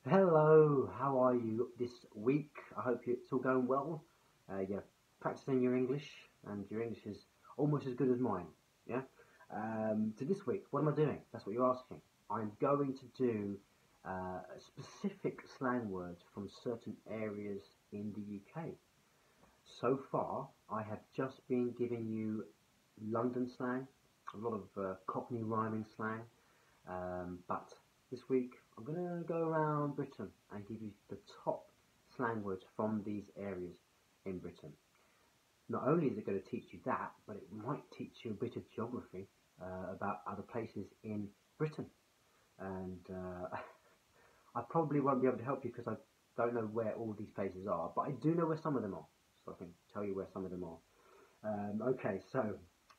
Hello, how are you this week? I hope it's all going well. You're practicing your English, and your English is almost as good as mine. Yeah. So this week, what am I doing? That's what you're asking. I'm going to do specific slang words from certain areas in the UK. So far, I have just been giving you London slang, a lot of Cockney rhyming slang, but this week I'm going to go around Britain and give you the top slang words from these areas in Britain. Not only is it going to teach you that, but it might teach you a bit of geography about other places in Britain. And I probably won't be able to help you because I don't know where all these places are, but I do know where some of them are, so I can tell you where some of them are. Okay, so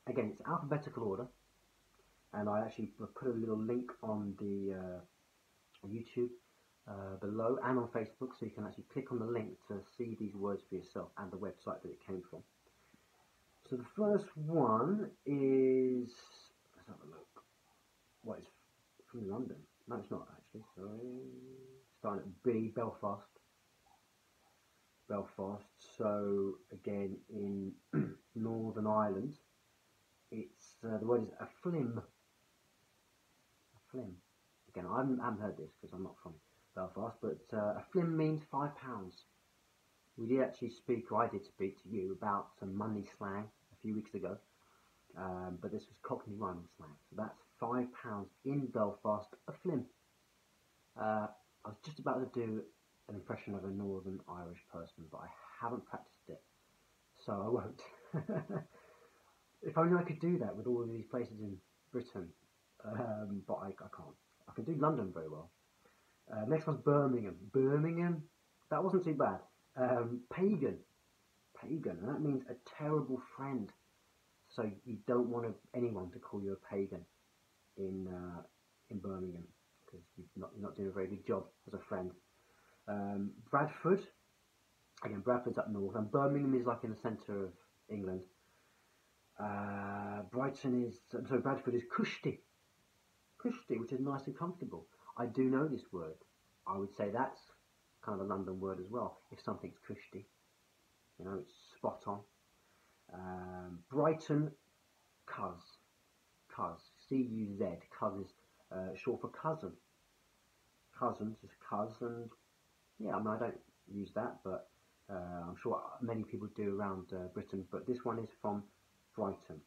again, it's alphabetical order, and I actually put a little link on the YouTube below and on Facebook, so you can actually click on the link to see these words for yourself and the website that it came from. So the first one is, let's have a look. What is from London? No, it's not actually. Sorry, starting at B, Belfast. Belfast. So again in Northern Ireland, it's the word is a flim. A flim. Again, I haven't heard this because I'm not from Belfast, but a flim means £5. We did actually speak, or I did speak to you about some money slang a few weeks ago, but this was Cockney rhyming slang. So that's £5 in Belfast, a flim. I was just about to do an impression of a Northern Irish person, but I haven't practiced it, so I won't. If only I could do that with all of these places in Britain, but I can't. I can do London very well. Next one's Birmingham. Birmingham, that wasn't too bad. Pagan, pagan, and that means a terrible friend. So you don't want anyone to call you a pagan in Birmingham because you're not doing a very good job as a friend. Bradford, again, Bradford's up north, and Birmingham is like in the centre of England. Bradford is cushy, which is nice and comfortable. I do know this word. I would say that's kind of a London word as well. If something's cushy, it's spot on. Brighton, cuz, C-U-Z, cuz is short for cousin. Cousins is cuz, and yeah, I mean, I don't use that, but I'm sure many people do around Britain, but this one is from Brighton.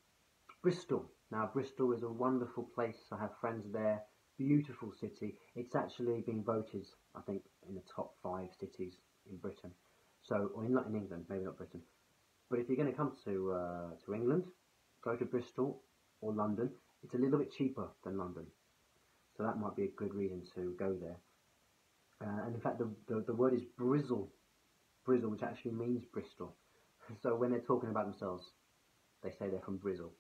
Bristol. Now, Bristol is a wonderful place. I have friends there. Beautiful city. It's actually been voted, I think, in the top 5 cities in Britain. So, or not in England, maybe not Britain. But if you're going to come to England, go to Bristol or London. It's a little bit cheaper than London, so that might be a good reason to go there. And in fact, the word is brizzle, which actually means Bristol. So when they're talking about themselves, they say they're from Bristol.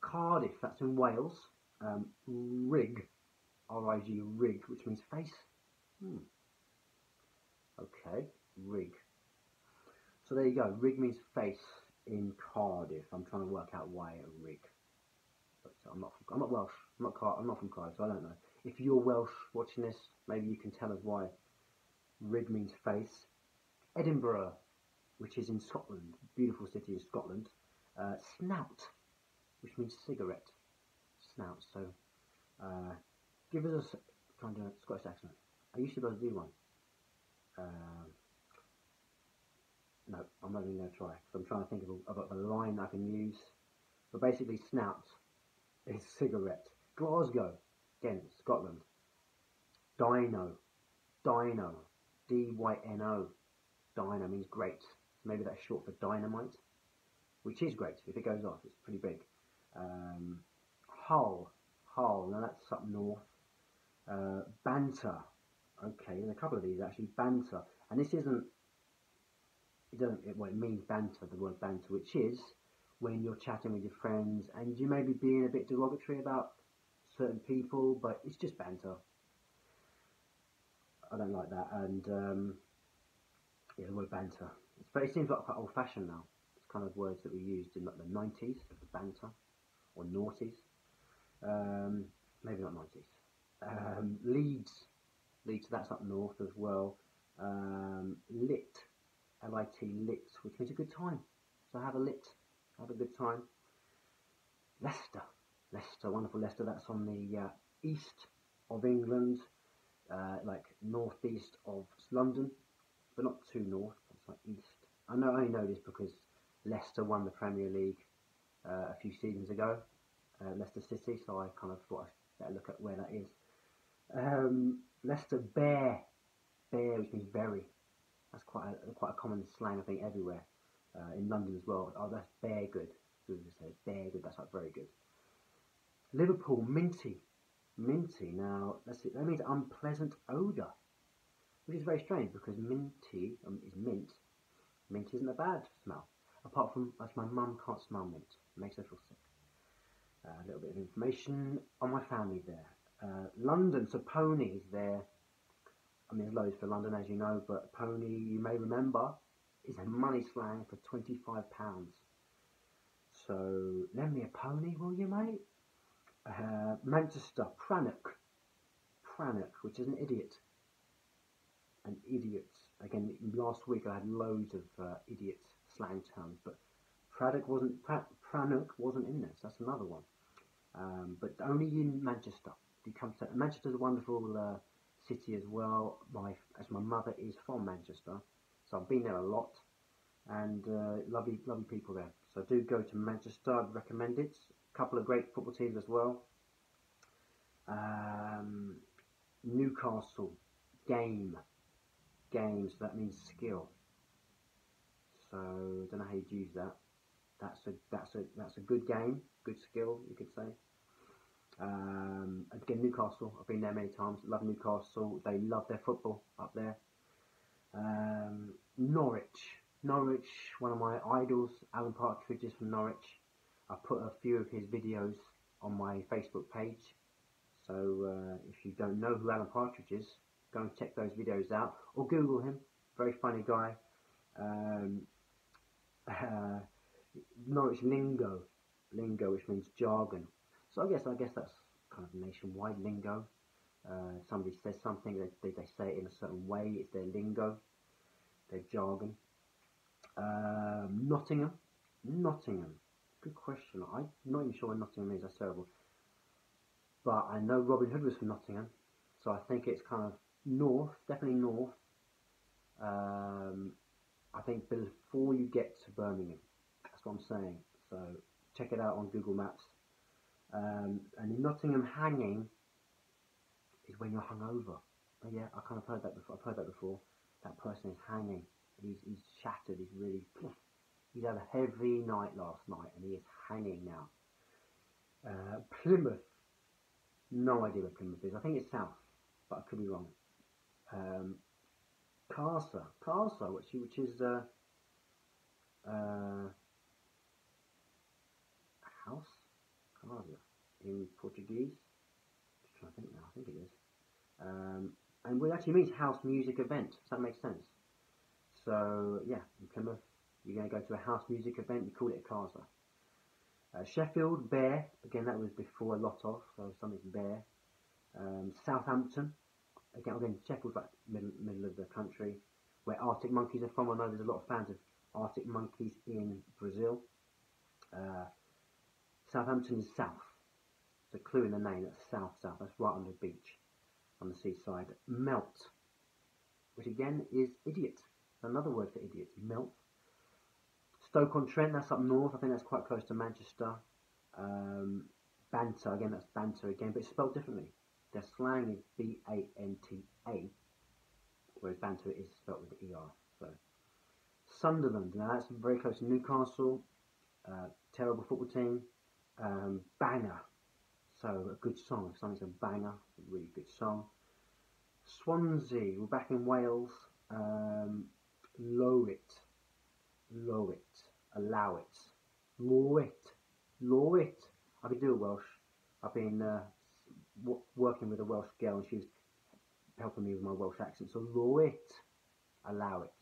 Cardiff, that's in Wales. Rig, R-I-G, rig, which means face. Okay, rig. So there you go. Rig means face in Cardiff. I'm trying to work out why a rig. But I'm not Welsh. I'm not from Cardiff, so I don't know. If you're Welsh watching this, maybe you can tell us why rig means face. Edinburgh, which is in Scotland, beautiful city in Scotland. Snout, which means cigarette. Snout. So, give us trying to do a Scottish accent. I used to be able to do one. No, I'm not even going to try because I'm trying to think of a line I can use. But basically, snout is cigarette. Glasgow, again, Scotland. Dino, D-Y-N-O. Dino means great. So maybe that's short for dynamite, which is great if it goes off. It's pretty big. Hull, now that's up north. Banter, okay, there's a couple of these actually. Banter, and this isn't. It means banter. The word banter, which is when you're chatting with your friends and you may be being a bit derogatory about certain people, but it's just banter. I don't like that, and yeah, the word banter. But it seems like quite old-fashioned now. It's kind of words that we used in like the 90s, banter, or noughties. Maybe not 90s. Leeds. Leeds, that's up north as well. Lit, L-I-T, lit, which means a good time. So have a lit, have a good time. Leicester, Leicester, wonderful Leicester. That's on the east of England, like northeast of London, but not too north. It's like east. I only know this because Leicester won the Premier League a few seasons ago, Leicester City. So I kind of thought I'd better look at where that is. Leicester bear, which means very. That's quite a common slang I think everywhere, in London as well. Oh, that's bear good. People say bear good. That's like very good. Liverpool, minty, minty. Now that means unpleasant odour, which is very strange because minty is mint. Mint isn't a bad smell, apart from my mum can't smell mint. It makes her feel sick. A little bit of information on my family there. London, so ponies there. I mean, there's loads for London, as you know, but pony, you may remember, is a money slang for £25. So, lend me a pony, will you, mate? Manchester, Prannock, which is an idiot. An idiot. Again, last week I had loads of idiot slang terms, but Prannock wasn't in this. That's another one. But only in Manchester. You come to Manchester's a wonderful city as well. As my mother is from Manchester, so I've been there a lot, and lovely people there. So do go to Manchester. I'd recommend it. A couple of great football teams as well. Newcastle, game, so that means skill. So don't know how you'd use that. That's a good game, good skill, you could say. Again, Newcastle, I've been there many times. Love Newcastle. They love their football up there. Norwich, one of my idols, Alan Partridge is from Norwich. I put a few of his videos on my Facebook page. So if you don't know who Alan Partridge is, go and check those videos out, or Google him. Very funny guy. Norwich lingo, which means jargon. So I guess that's kind of nationwide lingo. Somebody says something, they say it in a certain way. It's their lingo, their jargon. Nottingham. Good question. I'm not even sure what Nottingham is. That's terrible. But I know Robin Hood was from Nottingham, so I think it's kind of north, definitely north. I think before you get to Birmingham. That's what I'm saying. So check it out on Google Maps. And in Nottingham, hanging is when you're hungover. But yeah, I kind of heard that before. I've heard that before. That person is hanging. He's shattered. He's had a heavy night last night, and he is hanging now. Plymouth. No idea where Plymouth is. I think it's south, but I could be wrong. Casa, which is a house, casa in Portuguese. Just trying to think now. I think it is. And it actually means house music event. Does that make sense? So yeah, in Plymouth, you're going to go to a house music event. You call it a casa. Sheffield, bear. Again, that was before a lot of, so something's bear. Southampton. Again, Sheffield's like middle of the country, where Arctic Monkeys are from. I know there's a lot of fans of Arctic Monkeys in Brazil. Southampton is south. It's a clue in the name. That's south. That's right on the beach, on the seaside. Melt, which again is idiot. Another word for idiot. Melt. Stoke-on-Trent, that's up north. I think that's quite close to Manchester. Banter, again, that's banter again, but it's spelled differently. Their slang is B-A-N-T-A, whereas banter is spelled with the E-R. So, Sunderland, now that's very close to Newcastle. Terrible football team. Banger, so a good song. If something's a banger, it's a really good song. Swansea, we're back in Wales. Low it, allow it, low it. I could do a Welsh. I've been working with a Welsh girl, and she was helping me with my Welsh accent. So low it, allow it.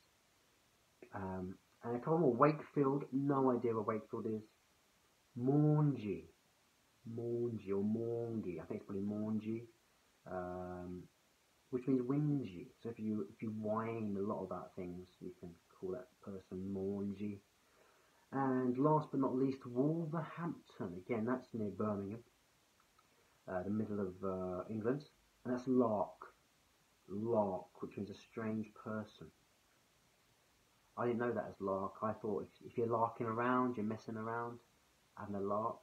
And a couple more. Wakefield, no idea where Wakefield is. Maungy or Maungy. I think it's probably Maungy. which means whingy. So if you whine a lot about things, you can call that person maungy. And last but not least, Wolverhampton. Again, that's near Birmingham, the middle of England, and that's lark. Lark, which means a strange person. I didn't know that as lark. I thought if you're larking around, you're messing around, having a lark.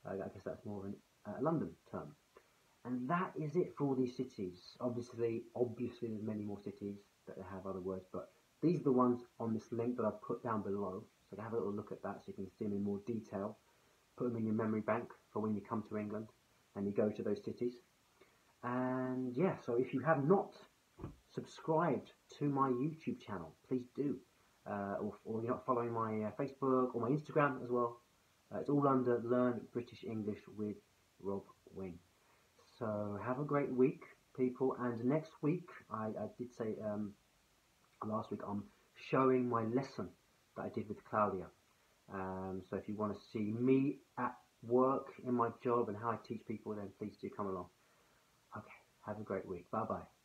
I guess that's more of a London term. And that is it for all these cities. Obviously, there's many more cities that have other words, but these are the ones on this link that I've put down below. So have a little look at that so you can see them in more detail. Put them in your memory bank for when you come to England and you go to those cities. And yeah, so if you have not subscribed to my YouTube channel, please do. Or you're not following my Facebook or my Instagram as well. It's all under Learn British English with Rob Wing. So have a great week, people. And next week, I did say last week, I'm showing my lesson that I did with Claudia. So if you want to see me at work in my job and how I teach people, then please do come along. Okay, have a great week. Bye bye.